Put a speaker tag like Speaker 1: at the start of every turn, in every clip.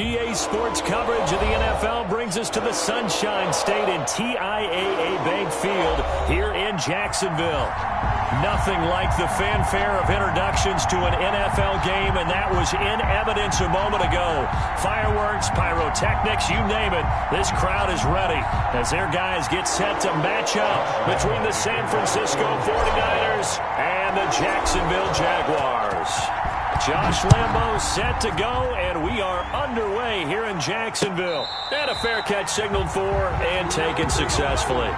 Speaker 1: EA Sports coverage of the NFL brings us to the Sunshine State and TIAA Bank Field here in Jacksonville. Nothing like the fanfare of introductions to an NFL game, and that was in evidence a moment ago. Fireworks, pyrotechnics, you name it. This crowd is ready as their guys get set to match up between the San Francisco 49ers and the Jacksonville Jaguars. Josh Lambo set to go, and we are underway here in Jacksonville. And a fair catch signaled for and taken successfully.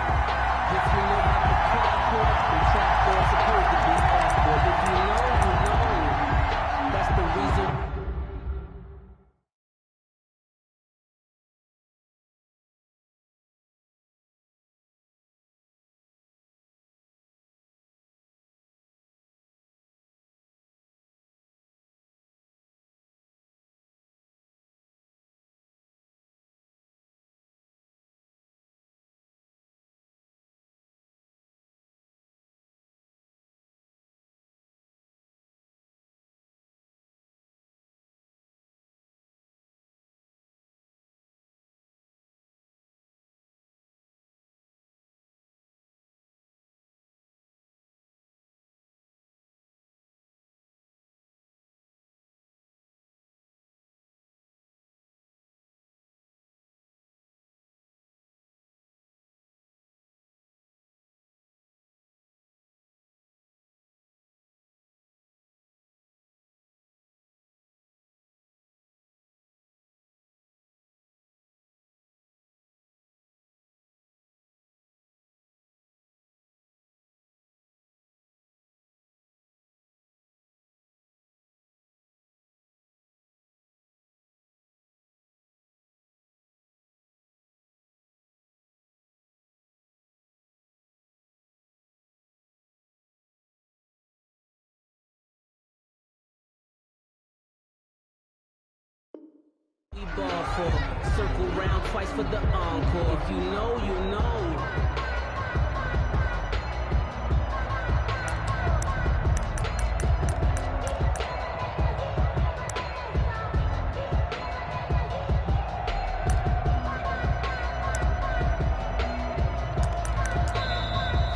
Speaker 2: Ball for circle round twice for the encore. If you know, you know.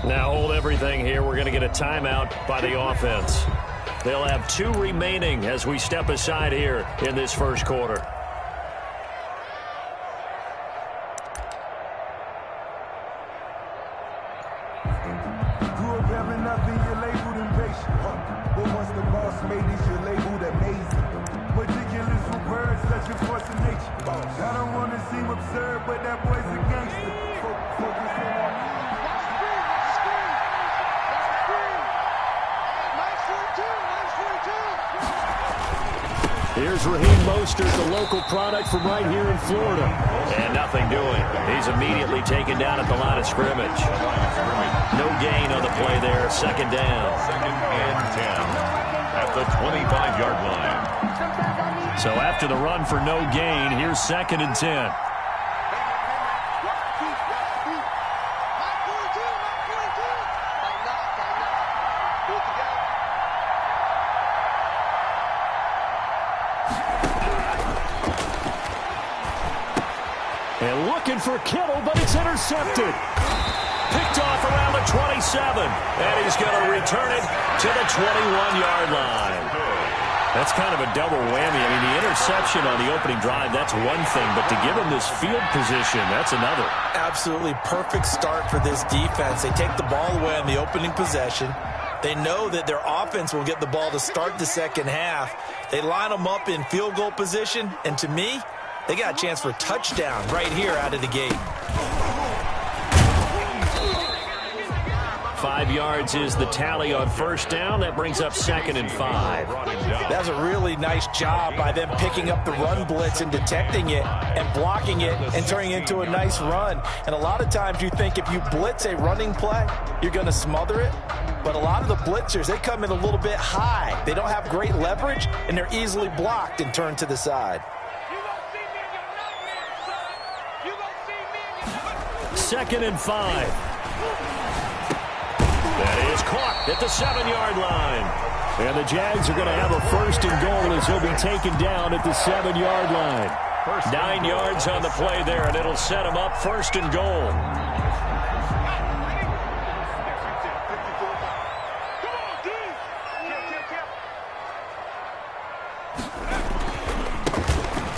Speaker 1: Now hold everything here. We're going to get a timeout by the offense. They'll have 2 remaining as we step aside here in this first quarter.
Speaker 3: I don't want to seem absurd, but that boy's a gangster.
Speaker 1: Here's Raheem Mostert, the local product from right here in Florida. And nothing doing. He's immediately taken down at the line of scrimmage. No gain on the play there. Second down.
Speaker 4: 2nd and 10 at the 25-yard line.
Speaker 1: So after the run for no gain, here's 2nd and 10. And looking for Kittle, but it's intercepted. Picked off around the 27. And he's going to return it to the 21-yard line. That's kind of a double whammy. I mean, the interception on the opening drive, that's one thing. But to give him this field position, that's another.
Speaker 5: Absolutely perfect start for this defense. They take the ball away on the opening possession. They know that their offense will get the ball to start the second half. They line them up in field goal position. And to me, they got a chance for a touchdown right here out of the gate.
Speaker 1: 5 yards is the tally on first down. That brings up 2nd and 5.
Speaker 5: That was a really nice job by them picking up the run blitz and detecting it and blocking it and turning it into a nice run. And a lot of times you think if you blitz a running play, you're going to smother it. But a lot of the blitzers, they come in a little bit high. They don't have great leverage, and they're easily blocked and turned to the side.
Speaker 1: 2nd and 5. That is caught at the 7-yard line. And the Jags are going to have a 1st and goal as he'll be taken down at the 7-yard line. 9 yards on the play there, and it'll set him up 1st and goal.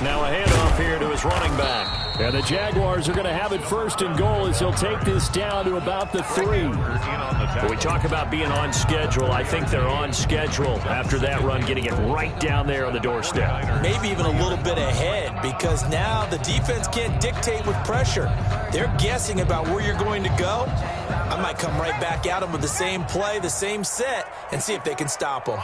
Speaker 1: Now a handoff here to his running back. And the Jaguars are going to have it 1st and goal as he'll take this down to about the 3. When we talk about being on schedule, I think they're on schedule after that run, getting it right down there on the doorstep.
Speaker 5: Maybe even a little bit ahead, because now the defense can't dictate with pressure. They're guessing about where you're going to go. I might come right back at them with the same play, the same set, and see if they can stop them.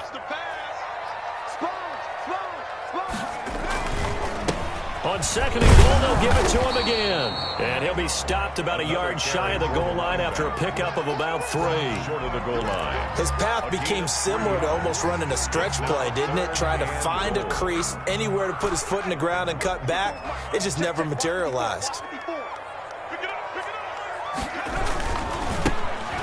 Speaker 1: On 2nd and goal, they'll give it to him again. And he'll be stopped about a yard shy of the goal line after a pickup of about 3.
Speaker 4: Short of the goal line.
Speaker 5: His path became similar to almost running a stretch play, didn't it? Trying to find a crease, anywhere to put his foot in the ground and cut back. It just never materialized.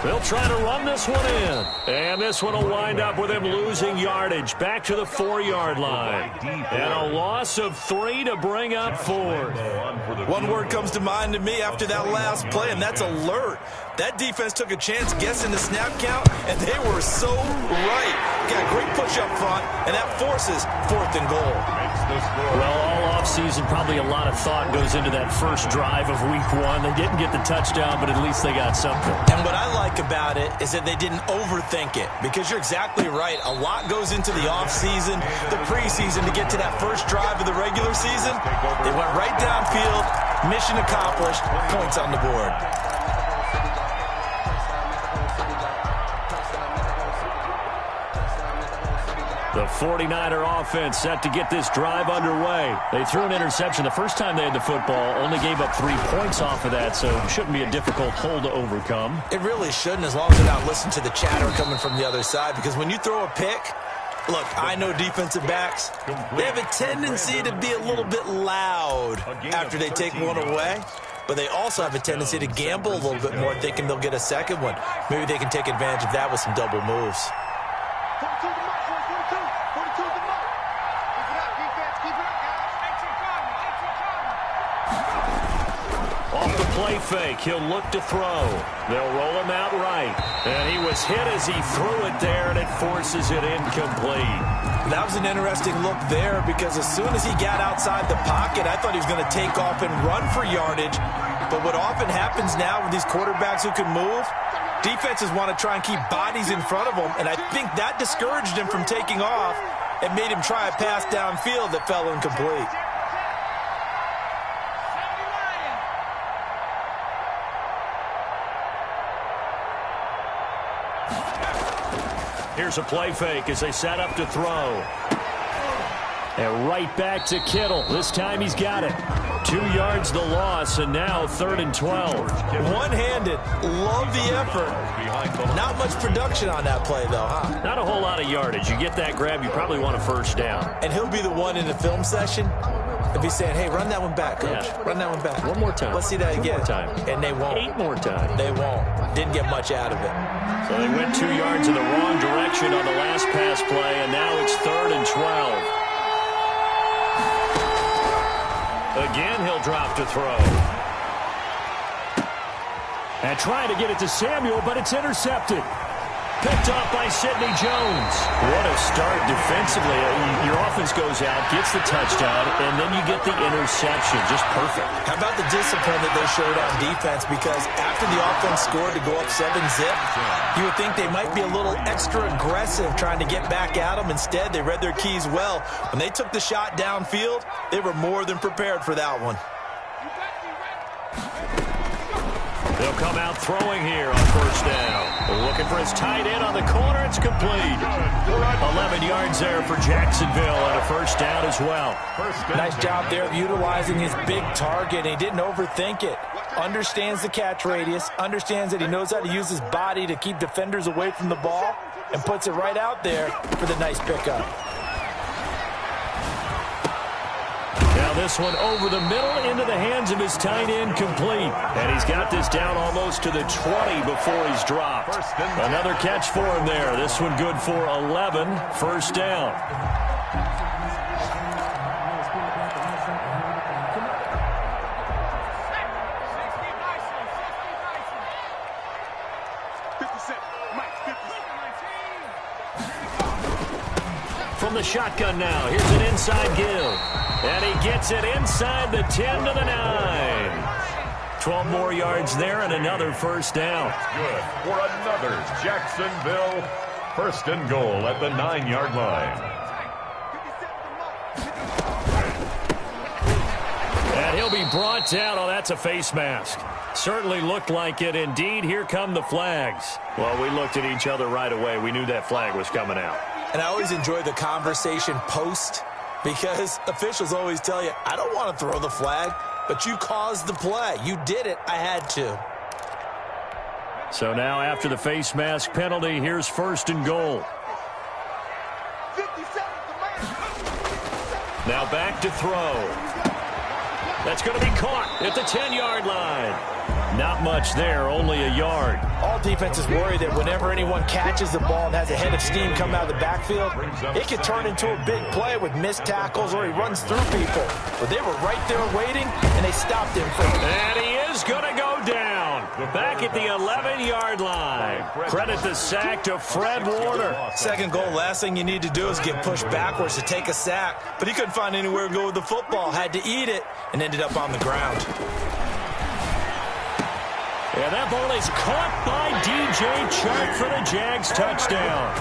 Speaker 1: They'll try to run this one in. And this one will wind up with him losing yardage back to the 4-yard line. And a loss of 3 to bring up 4th.
Speaker 5: One word comes to mind to me after that last play, and that's alert. That defense took a chance guessing the snap count, and they were so right. Got a great push up front, and that forces 4th and goal.
Speaker 1: Well, all offseason, probably a lot of thought goes into that first drive of week 1. They didn't get the touchdown, but at least they got something.
Speaker 5: And what I like about it is that they didn't overthink it, because you're exactly right. A lot goes into the offseason, the preseason to get to that first drive of the regular season. They went right downfield, mission accomplished, points on the board.
Speaker 1: The 49er offense set to get this drive underway. They threw an interception the first time they had the football, only gave up 3 points off of that, so it shouldn't be a difficult hole to overcome.
Speaker 5: It really shouldn't, as long as they're not listening to the chatter coming from the other side, because when you throw a pick, look, I know defensive backs, they have a tendency to be a little bit loud after they take one away, but they also have a tendency to gamble a little bit more, thinking they'll get a second one. Maybe they can take advantage of that with some double moves.
Speaker 1: Play fake. He'll look to throw. They'll roll him out right. And he was hit as he threw it there, and it forces it incomplete.
Speaker 5: That was an interesting look there, because as soon as he got outside the pocket, I thought he was going to take off and run for yardage. But what often happens now with these quarterbacks who can move, defenses want to try and keep bodies in front of them, and I think that discouraged him from taking off and made him try a pass downfield that fell incomplete.
Speaker 1: Here's a play fake as they set up to throw. And right back to Kittle. This time he's got it. 2 yards the loss, and now 3rd and 12.
Speaker 5: One-handed. Love the effort. Not much production on that play, though, huh?
Speaker 1: Not a whole lot of yardage. You get that grab, you probably want a 1st down.
Speaker 5: And he'll be the one in the film session if he's saying, hey, run that one back, coach.
Speaker 1: Yeah.
Speaker 5: Run that one back.
Speaker 1: One more time.
Speaker 5: Let's see that again.
Speaker 1: 2 more times.
Speaker 5: And they won't.
Speaker 1: 8 more times.
Speaker 5: They won't. Didn't get much out of it.
Speaker 1: So they went 2 yards in the wrong direction on the last pass play, and now it's 3rd and 12. Again, he'll drop to throw. And trying to get it to Samuel, but it's intercepted. Picked off by Sidney Jones. What a start defensively. Your offense goes out, gets the touchdown, and then you get the interception. Just perfect.
Speaker 5: How about the discipline that they showed on defense? Because after the offense scored to go up 7-zip, you would think they might be a little extra aggressive trying to get back at them. Instead, they read their keys well. When they took the shot downfield, they were more than prepared for that one.
Speaker 1: They'll come out throwing here on 1st down. Looking for his tight end on the corner. It's complete. 11 yards there for Jacksonville and a 1st down as well.
Speaker 5: Nice job there of utilizing his big target. He didn't overthink it. Understands the catch radius. Understands that he knows how to use his body to keep defenders away from the ball. And puts it right out there for the nice pickup.
Speaker 1: Now this one over the middle into the hands of his tight end, complete. And he's got this down almost to the 20 before he's dropped. Another catch for him there. This one good for 11. 1st down. from the shotgun now. Here's an inside give. And he gets it inside the 10 to the 9. 12 more yards there and another first down.
Speaker 4: Good for another Jacksonville first and goal at the 9-yard line.
Speaker 1: And he'll be brought down. Oh, that's a face mask. Certainly looked like it. Indeed, here come the flags. Well, we looked at each other right away. We knew that flag was coming out.
Speaker 5: And I always enjoy the conversation post because officials always tell you, I don't want to throw the flag, but you caused the play. You did it. I had to.
Speaker 1: So now after the face mask penalty, here's first and goal. Now back to throw. That's going to be caught at the 10-yard line. Not much there, only a yard.
Speaker 5: All defenses worry that whenever anyone catches the ball and has a head of steam come out of the backfield, it can turn into a big play with missed tackles or he runs through people. But they were right there waiting, and they stopped him from it.
Speaker 1: And he is going to go down. Back at the 11-yard line. Credit the sack to Fred Warner.
Speaker 5: Second goal, last thing you need to do is get pushed backwards to take a sack. But he couldn't find anywhere to go with the football, had to eat it, and ended up on the ground.
Speaker 1: And that ball is caught by DJ Chark for the Jags touchdown.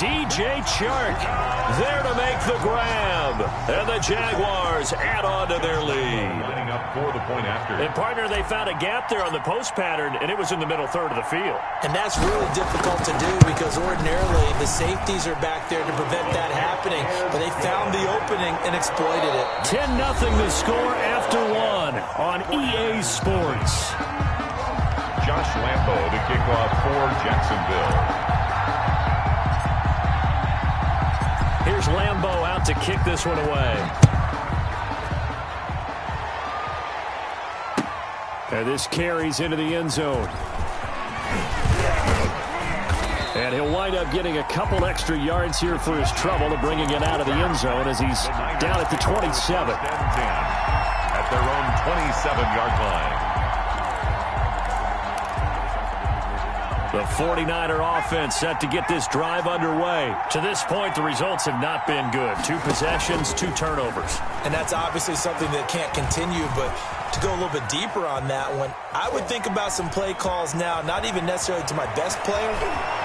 Speaker 1: DJ Chark there to make the grab. And the Jaguars add on to their lead.
Speaker 4: Lining up for the point after.
Speaker 1: And, partner, they found a gap there on the post pattern, and it was in the middle third of the field.
Speaker 5: And that's really difficult to do because ordinarily the safeties are back there to prevent that happening. But they found the opening and exploited it.
Speaker 1: 10-0 the score after one on EA Sports.
Speaker 4: Josh Lambo to kick off for Jacksonville.
Speaker 1: Here's Lambo out to kick this one away. And this carries into the end zone. And he'll wind up getting a couple extra yards here for his trouble to bringing it out of the end zone as he's down at the 27.
Speaker 4: At their own 27-yard line.
Speaker 1: The 49er offense set to get this drive underway. To this point, the results have not been good. 2 possessions, 2 turnovers.
Speaker 5: And that's obviously something that can't continue, but to go a little bit deeper on that one, I would think about some play calls now, not even necessarily to my best player,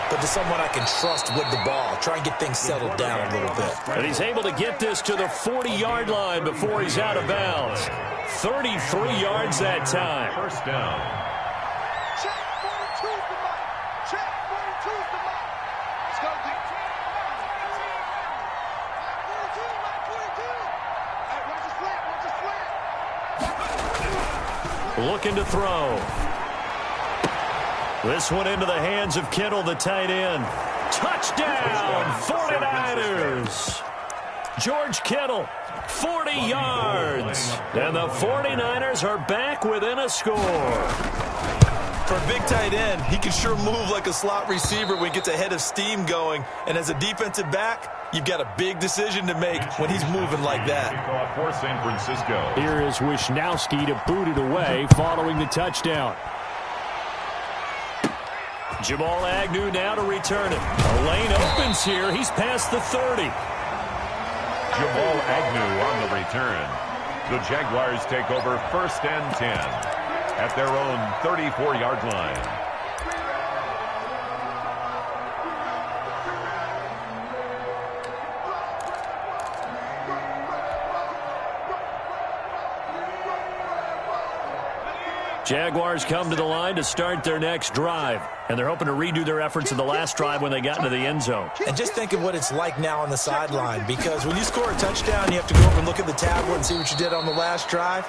Speaker 5: but to someone I can trust with the ball. Try and get things settled down a little bit.
Speaker 1: And he's able to get this to the 40-yard line before he's out of bounds. 33 yards that time.
Speaker 4: First down.
Speaker 1: Looking to throw. This one into the hands of Kittle, the tight end. Touchdown, 49ers. George Kittle, 40 yards. And the 49ers are back within a score.
Speaker 5: For a big tight end, he can sure move like a slot receiver when he gets a head of steam going. And as a defensive back, you've got a big decision to make when he's moving like that.
Speaker 4: For San Francisco.
Speaker 1: Here is Wisnowski to boot it away following the touchdown. Jamal Agnew now to return it. A lane opens here. He's past the 30.
Speaker 4: Jamal Agnew on the return. The Jaguars take over first and 10 at their own 34-yard line.
Speaker 1: Jaguars come to the line to start their next drive, and they're hoping to redo their efforts in the last drive when they got into the end zone.
Speaker 5: And just think of what it's like now on the sideline, because when you score a touchdown, you have to go over and look at the tablet and see what you did on the last drive.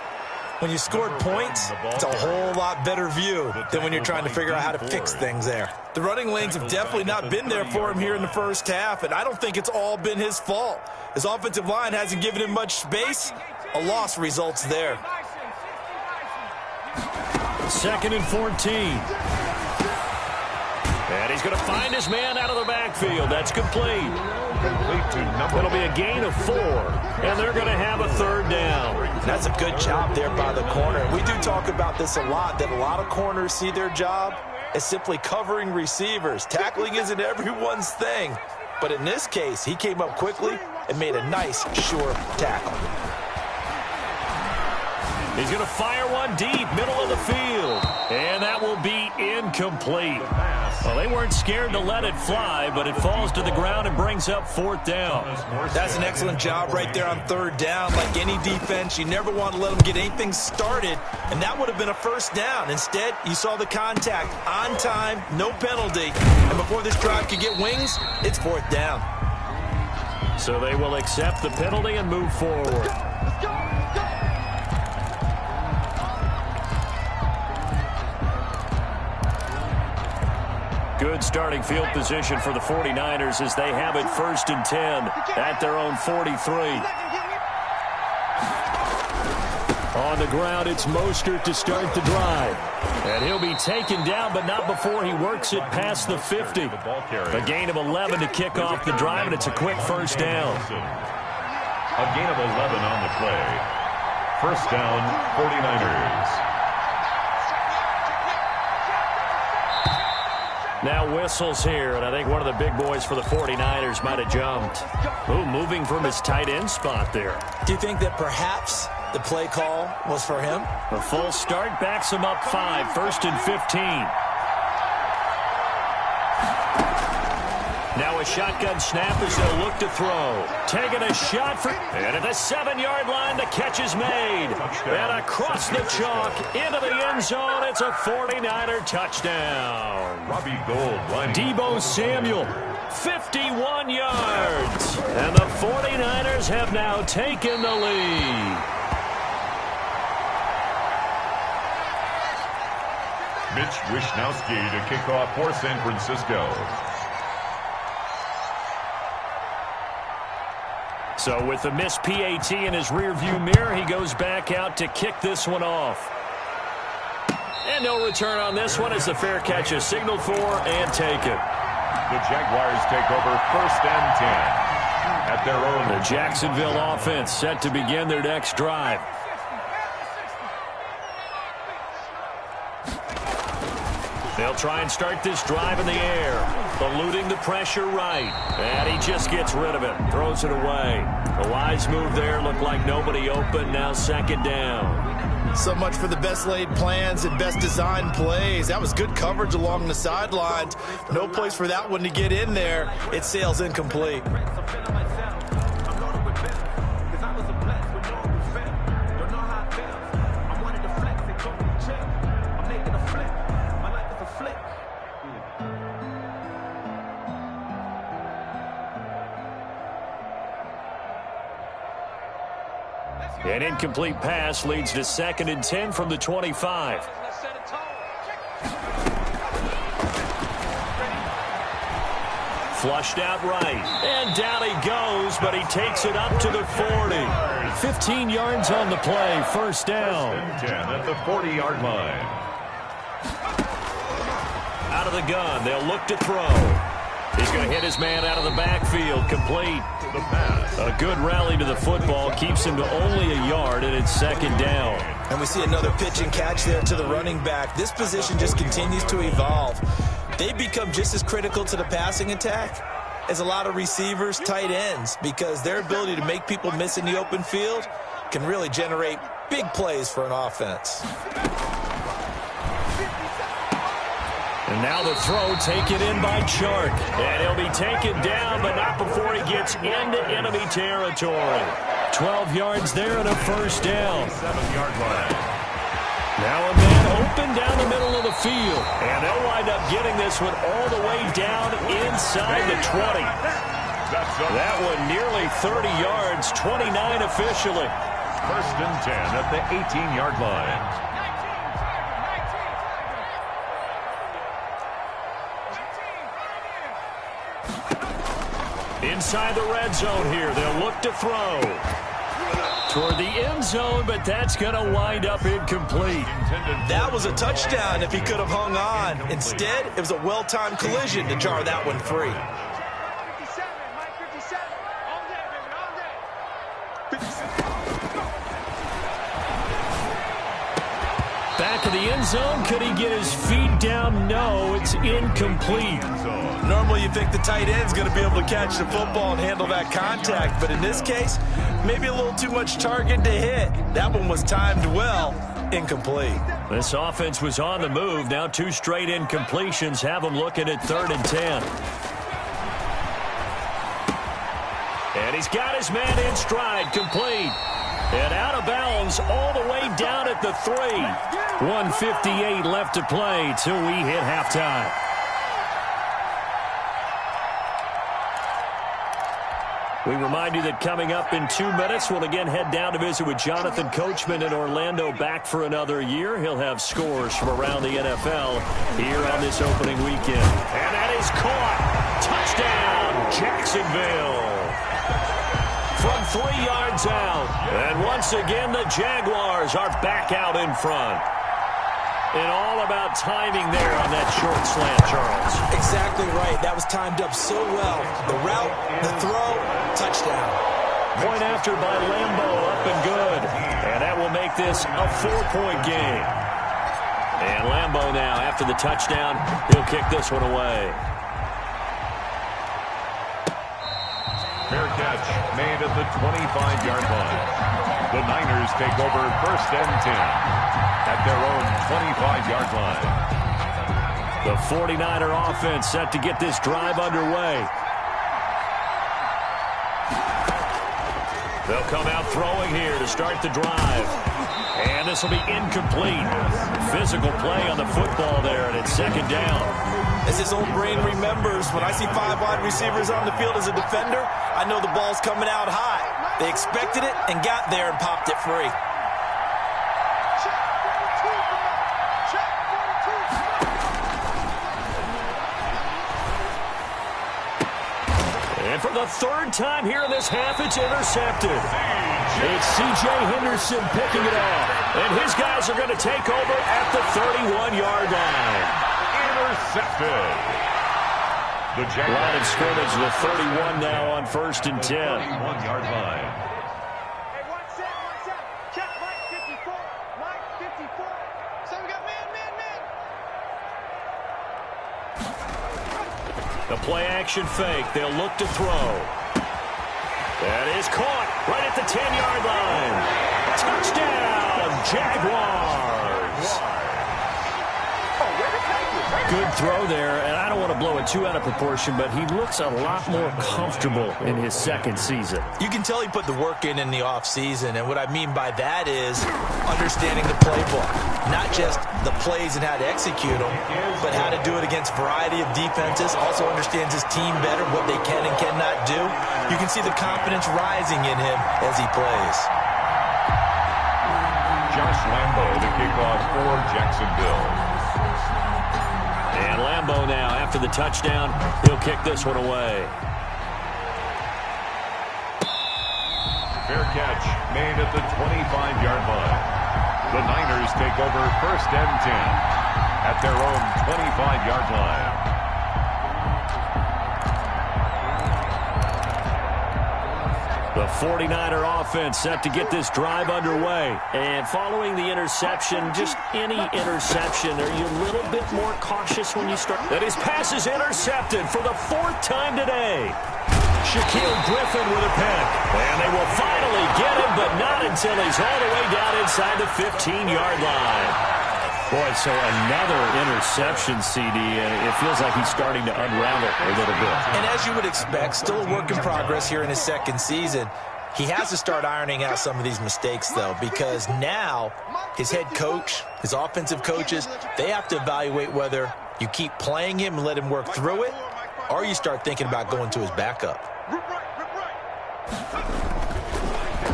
Speaker 5: When you scored points, it's a whole lot better view than when you're trying to figure out how to fix things there. The running lanes have definitely not been there for him here in the first half, and I don't think it's all been his fault. His offensive line hasn't given him much space. A loss results there.
Speaker 1: 2nd and 14. And he's going to find his man out of the backfield. That's complete. It'll be a gain of 4, and they're going to have a third down.
Speaker 5: That's a good job there by the corner. We do talk about this a lot, that a lot of corners see their job as simply covering receivers. Tackling isn't everyone's thing. But in this case, he came up quickly and made a nice, sure tackle.
Speaker 1: He's going to fire one deep, middle of the field. And that will be incomplete. Well, they weren't scared to let it fly, but it falls to the ground and brings up 4th down.
Speaker 5: That's an excellent job right there on 3rd down. Like any defense, you never want to let them get anything started, and that would have been a 1st down. Instead, you saw the contact on time, no penalty, and before this drive could get wings, it's 4th down.
Speaker 1: So they will accept the penalty and move forward. Good starting field position for the 49ers as they have it 1st and 10 at their own 43. On the ground, it's Mostert to start the drive. And he'll be taken down, but not before he works it past the 50. A gain of 11 to kick off the drive, and it's a quick 1st down.
Speaker 4: A gain of 11 on the play. 1st down, 49ers.
Speaker 1: Now whistles here, and I think one of the big boys for the 49ers might have jumped. Ooh, moving from his tight end spot there.
Speaker 5: Do you think that perhaps the play call was for him?
Speaker 1: A full start backs him up 5, 1st and 15. Now a shotgun snap as they'll look to throw. Taking a shot for, and at the 7-yard line, the catch is made. And across the chalk, into the end zone, it's a 49er touchdown.
Speaker 4: Robbie Gould.
Speaker 1: Deebo Samuel, 51 yards. And the 49ers have now taken the lead.
Speaker 4: Mitch Wishnowsky to kick off for San Francisco.
Speaker 1: So with the missed PAT in his rearview mirror, he goes back out to kick this one off. And no return on this one as the fair catch is signaled for and taken.
Speaker 4: The Jaguars take over 1st and 10 at their own.
Speaker 1: The Jacksonville offense set to begin their next drive. They'll try and start this drive in the air, eluding the pressure right. And he just gets rid of it, throws it away. A wise move there, looked like nobody open, now 2nd down.
Speaker 5: So much for the best laid plans and best designed plays. That was good coverage along the sidelines. No place for that one to get in there. It sails incomplete.
Speaker 1: An incomplete pass leads to 2nd and 10 from the 25. Flushed out right. And down he goes, but he takes it up to the 40. 15 yards on the play, 1st down.
Speaker 4: 10 at the 40-yard line.
Speaker 1: Out of the gun, they'll look to throw. He's going to hit his man out of the backfield, complete.
Speaker 4: The pass.
Speaker 1: A good rally to the football keeps him to only a yard, and it's 2nd down.
Speaker 5: And we see another pitch and catch there to the running back. This position just continues to evolve. They become just as critical to the passing attack as a lot of receivers, tight ends, because their ability to make people miss in the open field can really generate big plays for an offense.
Speaker 1: And now the throw taken in by Chark. And he'll be taken down, but not before he gets into enemy territory. 12 yards there and a 1st down.
Speaker 4: 7-yard line.
Speaker 1: Now a man open down the middle of the field. And they'll wind up getting this one all the way down inside the 20. That one nearly 30 yards, 29 officially.
Speaker 4: 1st and 10 at the 18-yard line.
Speaker 1: Inside the red zone here, they'll look to throw. Toward the end zone, but that's going to wind up incomplete.
Speaker 5: That was a touchdown if he could have hung on. Instead, it was a well-timed collision to jar that one free.
Speaker 1: Back back of the end zone. Could he get his feet down? No, it's incomplete.
Speaker 5: Normally you think the tight end's going to be able to catch the football and handle that contact, but in this case, maybe a little too much target to hit. That one was timed well. Incomplete.
Speaker 1: This offense was on the move. Now 2 straight incompletions have them looking at 3rd and 10. And he's got his man in stride, complete. And out of bounds all the way down at the 3. 1:58 left to play till we hit halftime. We remind you that coming up in 2 minutes, we'll again head down to visit with Jonathan Coachman in Orlando, back for another year. He'll have scores from around the NFL here on this opening weekend. And that is caught. Touchdown, Jacksonville. From 3 yards out. And once again, the Jaguars are back out in front. And all about timing there on that short slant, Charles.
Speaker 5: Exactly right. That was timed up so well. The route, the throw, touchdown.
Speaker 1: Point after by Lambo, up and good. And that will make this a 4-point game. And Lambo now, after the touchdown, he'll kick this one away.
Speaker 4: Fair catch made at the 25-yard line. The Niners take over 1st and 10 at their own 25-yard line.
Speaker 1: The 49er offense set to get this drive underway. They'll come out throwing here to start the drive. And this will be incomplete. Physical play on the football there, and it's 2nd down.
Speaker 5: As his old brain remembers, when I see 5 wide receivers on the field as a defender, I know the ball's coming out high. They expected it and got there and popped it free.
Speaker 1: And for the 3rd time here in this half, it's intercepted. It's C.J. Henderson picking it off. And his guys are going to take over at the 31-yard line.
Speaker 4: Intercepted. The Jaguars
Speaker 1: line of scrimmage, the 31 now on 1st and 10.
Speaker 4: 31-yard line.
Speaker 6: Hey, one set. Check, Mike 54. Mike 54. So we got man.
Speaker 1: The play-action fake. They'll look to throw. That is caught right at the 10-yard line. Touchdown, Jaguars. Good throw there, and I don't want to blow it too out of proportion, but he looks a lot more comfortable in his 2nd season.
Speaker 5: You can tell he put the work in the offseason, and what I mean by that is understanding the playbook. Not just the plays and how to execute them, but how to do it against a variety of defenses. Also understands his team better, what they can and cannot do. You can see the confidence rising in him as he plays.
Speaker 4: Josh Lambo to kick off for Jacksonville.
Speaker 1: And Lambo now, after the touchdown, he'll kick this one away.
Speaker 4: Fair catch made at the 25-yard line. The Niners take over 1st and 10 at their own 25-yard line.
Speaker 1: The 49er offense set to get this drive underway. And following the interception, just any interception, are you a little bit more cautious when you start? And his pass is intercepted for the 4th time today. Shaquille Griffin with a pick. And they will finally get him, but not until he's all the way down inside the 15-yard line. Boy, so another interception, CD, and it feels like he's starting to unravel a little bit.
Speaker 5: And as you would expect, still a work in progress here in his 2nd season. He has to start ironing out some of these mistakes, though, because now his head coach, his offensive coaches, they have to evaluate whether you keep playing him and let him work through it, or you start thinking about going to his backup.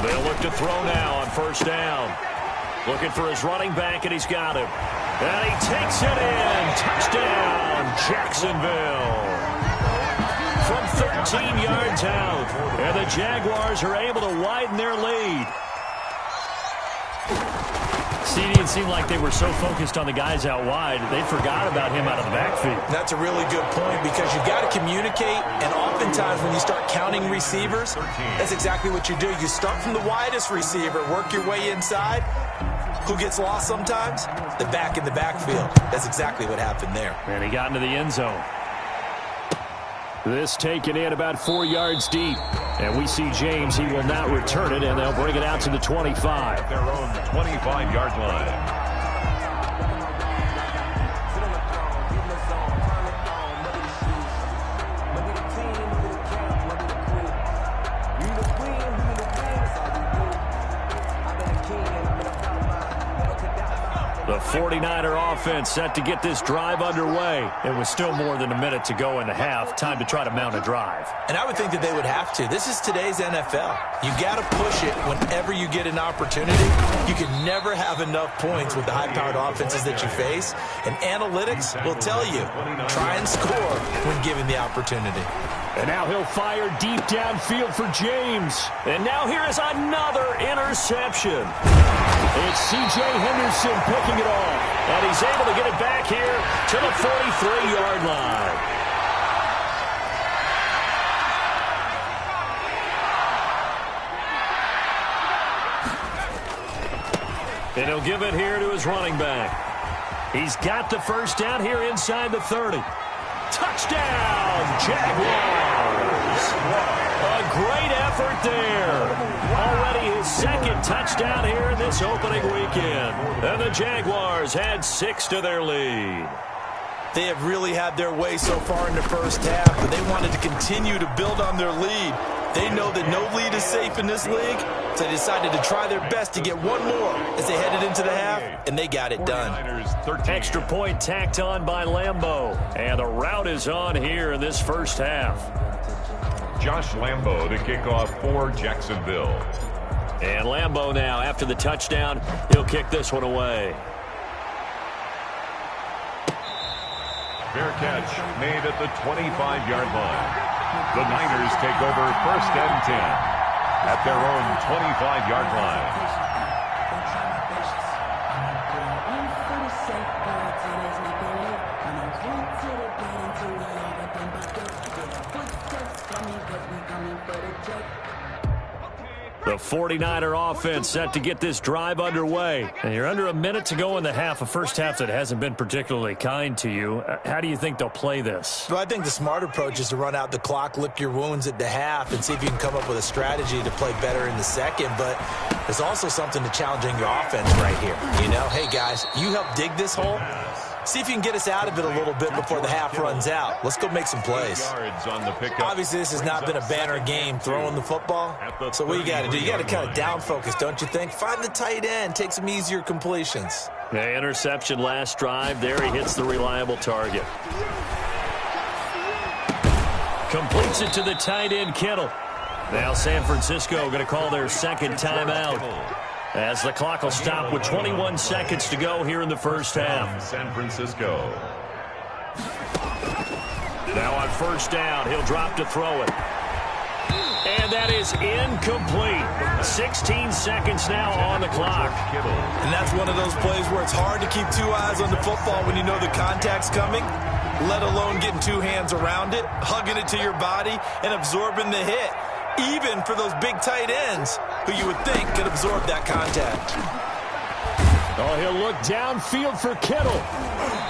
Speaker 1: They'll look to throw now on 1st down. Looking for his running back, and he's got him. And he takes it in. Touchdown, Jacksonville. From 13 yards out. And the Jaguars are able to widen their lead. CD, it seemed like they were so focused on the guys out wide, they forgot about him out of the backfield.
Speaker 5: That's a really good point, because you've got to communicate, and oftentimes when you start counting receivers, that's exactly what you do. You start from the widest receiver, work your way inside, who gets lost sometimes? The back in the backfield. That's exactly what happened there.
Speaker 1: And he got into the end zone. This taken in about 4 yards deep. And we see James. He will not return it, and they'll bring it out to the 25.
Speaker 4: Their own 25-yard line.
Speaker 1: The 49er offense set to get this drive underway. It was still more than a minute to go in the half. Time to try to mount a drive.
Speaker 5: And I would think that they would have to. This is today's NFL. You got to push it whenever you get an opportunity. You can never have enough points with the high-powered offenses that you face. And analytics will tell you, try and score when given the opportunity.
Speaker 1: And now he'll fire deep downfield for James. And now here is another interception. It's C.J. Henderson picking it off. And he's able to get it back here to the 43-yard line. And he'll give it here to his running back. He's got the first down here inside the 30. Touchdown, Jaguars! A great effort there. Already his second touchdown here in this opening weekend. And the Jaguars had 6 to their lead.
Speaker 5: They have really had their way so far in the first half, but they wanted to continue to build on their lead. They know that no lead is safe in this league, so they decided to try their best to get one more as they headed into the half, and they got it done.
Speaker 1: Extra point tacked on by Lambeau, and the route is on here in this first half.
Speaker 4: Josh Lambeau to kick off for Jacksonville.
Speaker 1: And Lambeau now, after the touchdown, he'll kick this one away.
Speaker 4: Fair catch made at the 25-yard line. The Niners take over first and 10 at their own 25-yard line.
Speaker 1: The 49er offense set to get this drive underway. And you're under a minute to go in the half, a first half that hasn't been particularly kind to you. How do you think they'll play this?
Speaker 5: Well, I think the smart approach is to run out the clock, lick your wounds at the half, and see if you can come up with a strategy to play better in the second. But there's also something to challenging your offense right here. You know, hey, guys, you help dig this hole. See if you can get us out of it a little bit before the half runs out. Let's go make some plays. Obviously, this has not been a banner game throwing the football. So what you got to do, you got to kind of down focus, don't you think? Find the tight end, take some easier completions.
Speaker 1: The interception last drive. There he hits the reliable target. Completes it to the tight end, Kittle. Now San Francisco going to call their second timeout, as the clock will stop with 21 seconds to go here in the first half.
Speaker 4: San Francisco.
Speaker 1: Now on first down, he'll drop to throw it. And that is incomplete. 16 seconds now on the clock.
Speaker 5: And that's one of those plays where it's hard to keep two eyes on the football when you know the contact's coming, let alone getting two hands around it, hugging it to your body, and absorbing the hit. Even for those big tight ends who you would think could absorb that contact.
Speaker 1: Oh, he'll look downfield for Kittle.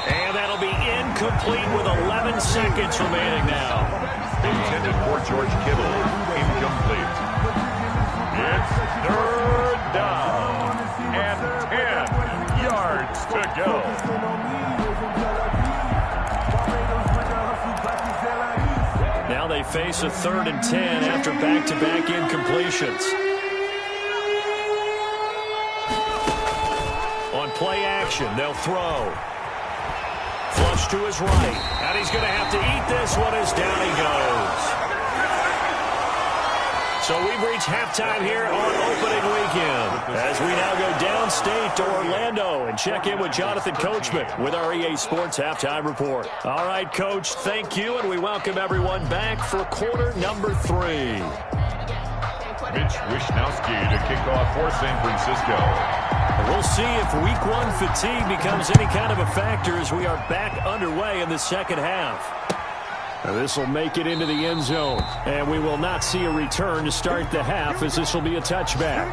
Speaker 1: And that'll be incomplete with 11 seconds remaining now.
Speaker 4: Intended for George Kittle. Incomplete. It's third down. And 10 yards to go.
Speaker 1: Now they face a 3rd and 10 after back-to-back incompletions. On play action, they'll throw. Flush to his right. And he's going to have to eat this one as down he goes. So we've reached halftime here on opening weekend, as we now go downstate to Orlando and check in with Jonathan Coachman with our EA Sports Halftime Report. All right, Coach, thank you, and we welcome everyone back for quarter number 3.
Speaker 4: Mitch Wisnowski to kick off for San Francisco.
Speaker 1: We'll see if week 1 fatigue becomes any kind of a factor as we are back underway in the second half. This will make it into the end zone, and we will not see a return to start the half, as this will be a touchback.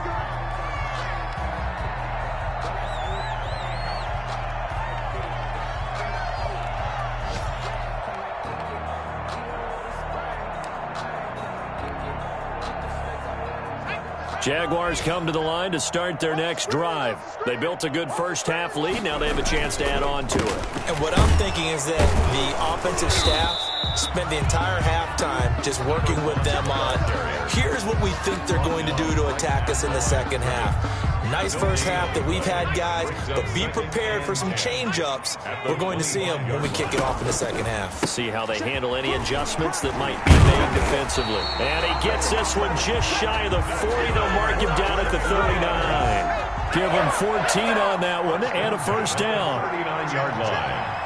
Speaker 1: Jaguars come to the line to start their next drive. They built a good first-half lead. Now they have a chance to add on to it.
Speaker 5: And what I'm thinking is that the offensive staff spent the entire halftime just working with them on, here's what we think they're going to do to attack us in the second half. Nice first half that we've had, guys, but be prepared for some change-ups. We're going to see them when we kick it off in the second half.
Speaker 1: See how they handle any adjustments that might be made defensively. And he gets this one just shy of the 40. They'll mark him down at the 39. Give him 14 on that one and a first down.
Speaker 4: 39-yard line.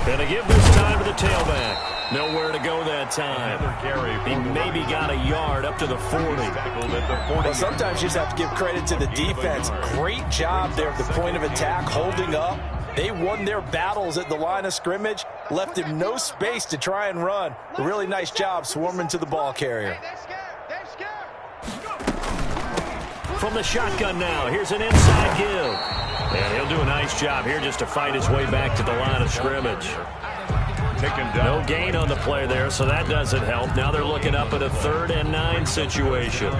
Speaker 1: And they give this time to the tailback. Nowhere to go that time. He maybe got a yard up to the 40.
Speaker 5: Well, sometimes you just have to give credit to the defense. Great job there at the point of attack, holding up. They won their battles at the line of scrimmage, left him no space to try and run. A really nice job swarming to the ball carrier.
Speaker 1: From the shotgun now, here's an inside give. And he'll do a nice job here just to fight his way back to the line of scrimmage. No gain on the play there, so that doesn't help. Now they're looking up at a 3rd and 9 situation.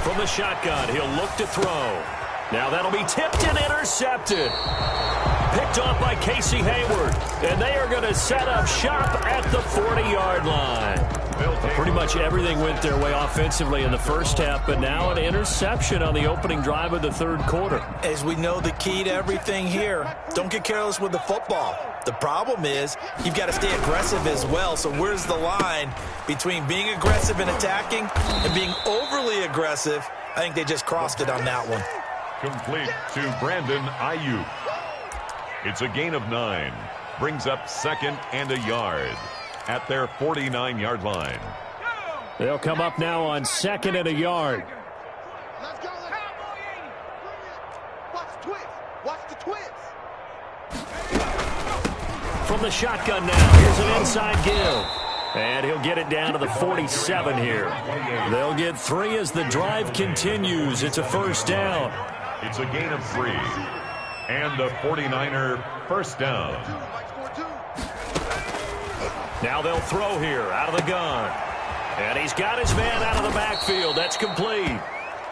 Speaker 1: From the shotgun, he'll look to throw. Now that'll be tipped and intercepted. Picked off by Casey Hayward. And they are going to set up shop at the 40-yard line. Pretty much everything went their way offensively in the first half, but now an interception on the opening drive of the 3rd quarter.
Speaker 5: As we know, the key to everything here, don't get careless with the football. The problem is you've got to stay aggressive as well. So where's the line between being aggressive and attacking and being overly aggressive? I think they just crossed it on that one.
Speaker 4: Complete to Brandon Ayuk. It's a gain of 9. Brings up 2nd and a yard at their 49-yard line.
Speaker 1: They'll come up now on 2nd and a yard.
Speaker 6: Let's go. Watch the twist. Watch the twist.
Speaker 1: From the shotgun now, here's an inside give. And he'll get it down to the 47 here. They'll get 3 as the drive continues. It's a first down.
Speaker 4: It's a gain of 3. And the 49er first down.
Speaker 1: Now they'll throw here out of the gun. And he's got his man out of the backfield. That's complete.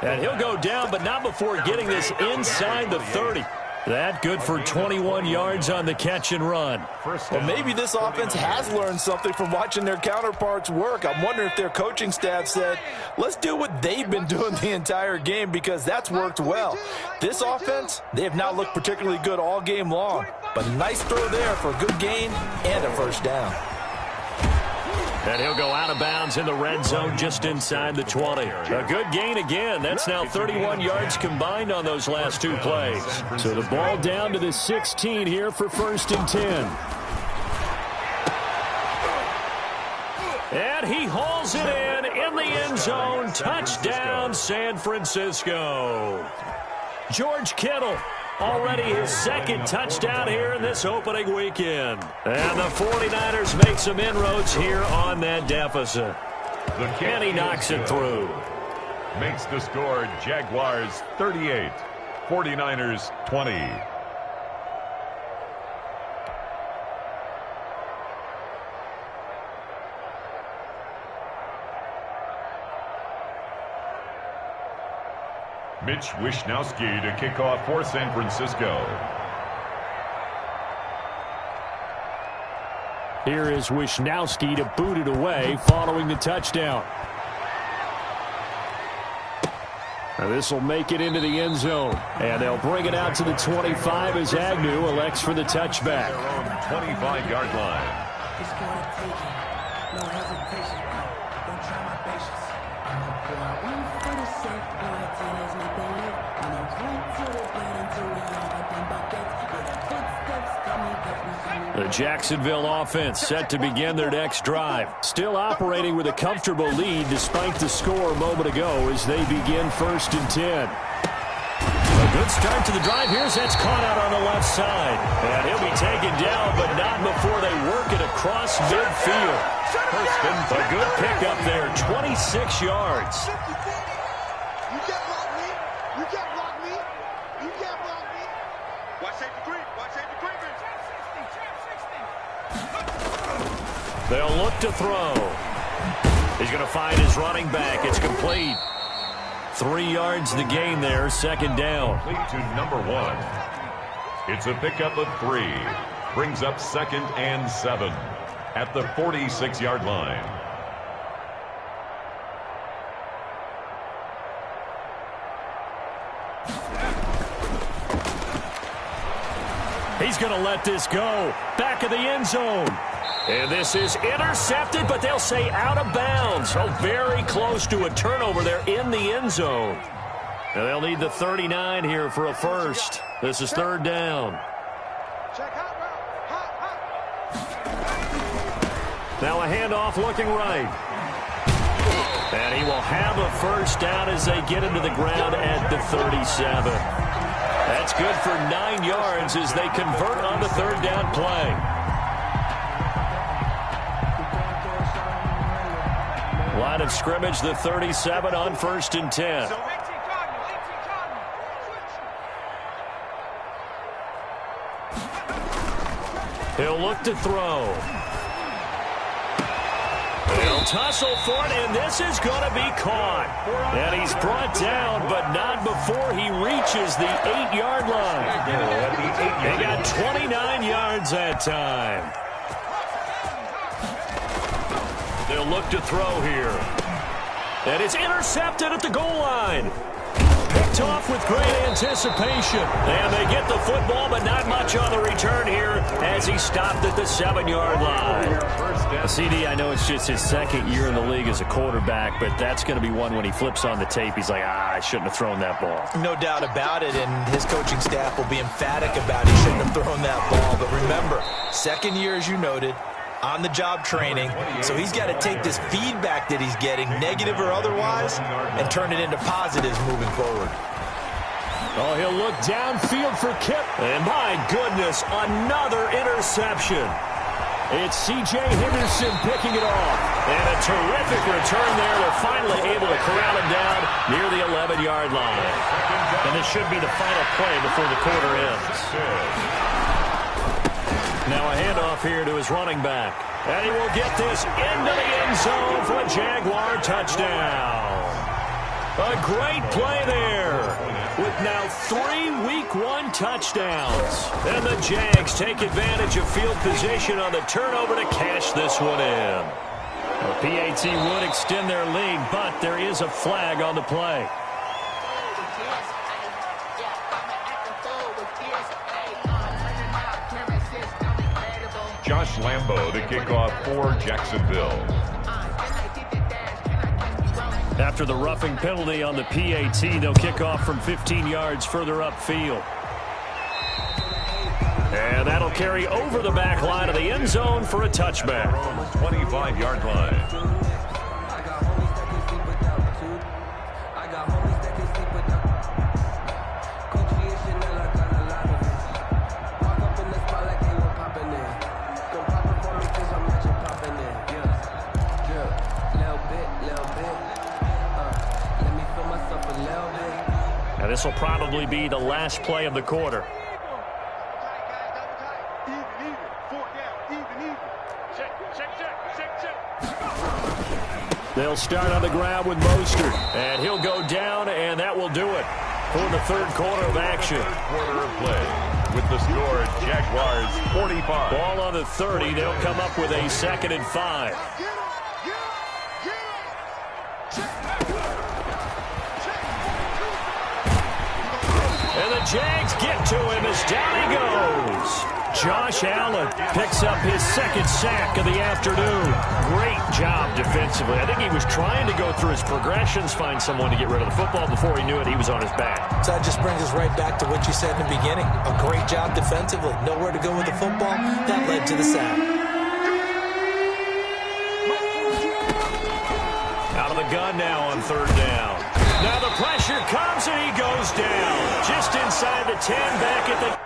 Speaker 1: And he'll go down, but not before getting this inside the 30. That good for 21 yards on the catch and run.
Speaker 5: Well, maybe this offense has learned something from watching their counterparts work. I'm wondering if their coaching staff said, let's do what they've been doing the entire game, because that's worked well. This offense, they have not looked particularly good all game long. But nice throw there for a good gain and a first down.
Speaker 1: And he'll go out of bounds in the red zone just inside the 20. A good gain again. That's now 31 yards combined on those last 2 plays. So the ball down to the 16 here for 1st and 10. And he hauls it in the end zone. Touchdown, San Francisco. George Kittle. Already his 2nd touchdown here in this opening weekend. And the 49ers make some inroads here on that deficit. And he knocks it through.
Speaker 4: Makes the score Jaguars 38, 49ers 20. Mitch Wishnowsky to kick off for San Francisco.
Speaker 1: Here is Wishnowsky to boot it away following the touchdown. Now this will make it into the end zone. And they'll bring it out to the 25 as Agnew elects for the touchback.
Speaker 4: Their own 25-yard line.
Speaker 1: The Jacksonville offense set to begin their next drive. Still operating with a comfortable lead despite the score a moment ago as they begin 1st and 10. A good start to the drive. Here's that's caught out on the left side. And he'll be taken down, but not before they work it across midfield. A good pickup there, 26 yards.
Speaker 6: You can't block me. You can't block me. You can't block me. Watch Watch safety green. Watch safety green.
Speaker 1: They'll look to throw. He's going to find his running back. It's complete. 3 yards to gain there, second down.
Speaker 4: Lead to number 1. It's a pickup of 3. Brings up 2nd and 7 at the 46-yard line.
Speaker 1: He's going to let this go. Back of the end zone. And this is intercepted, but they'll say out of bounds. So very close to a turnover there in the end zone. And they'll need the 39 here for a first. This is third down. Now a handoff looking right. And he will have a first down as they get into the ground at the 37. That's good for 9 yards as they convert on the third down play. Line of scrimmage, the 37 on 1st and 10. He'll look to throw. They'll tussle for it, and this is going to be caught. And he's brought down, but not before he reaches the 8-yard line. They got 29 yards that time. They'll look to throw here. And it's intercepted at the goal line. Picked off with great anticipation. And they get the football, but not much on the return here as he stopped at the 7-yard line. CD, I know it's just his 2nd year in the league as a quarterback, but that's going to be one when he flips on the tape. He's like, I shouldn't have thrown that ball.
Speaker 5: No doubt about it, and his coaching staff will be emphatic about he shouldn't have thrown that ball. But remember, 2nd year, as you noted, on-the-job training, so he's got to take this feedback that he's getting, negative or otherwise, and turn it into positives moving forward.
Speaker 1: Oh, he'll look downfield for Kip. And my goodness, another interception. It's C.J. Henderson picking it off. And a terrific return there. They're finally able to corral him down near the 11-yard line. And this should be the final play before the quarter ends. Now a handoff here to his running back. And he will get this into the end zone for a Jaguar touchdown. A great play there with now 3 Week 1 touchdowns. And the Jags take advantage of field position on the turnover to cash this one in. The PAT would extend their lead, but there is a flag on the play.
Speaker 4: Josh Lambo to kick off for Jacksonville.
Speaker 1: After the roughing penalty on the PAT, they'll kick off from 15 yards further upfield. And that'll carry over the back line of the end zone for a touchback.
Speaker 4: 25-yard line.
Speaker 1: And this will probably be the last play of the quarter. They'll start on the ground with Mostert. And he'll go down, and that will do it for the third quarter of action.
Speaker 4: Quarter of play with the score, Jaguars 45.
Speaker 1: Ball on the 30. They'll come up with a 2nd and 5. And the Jags get to him as down he goes. Josh Allen picks up his 2nd sack of the afternoon. Great job defensively. I think he was trying to go through his progressions, find someone to get rid of the football. Before he knew it, he was on his back.
Speaker 5: So that just brings us right back to what you said in the beginning. A great job defensively. Nowhere to go with the football. That led to the sack.
Speaker 1: Out of the gun now on 3rd down. Now the pressure comes and he goes down. Just inside the 10, back at the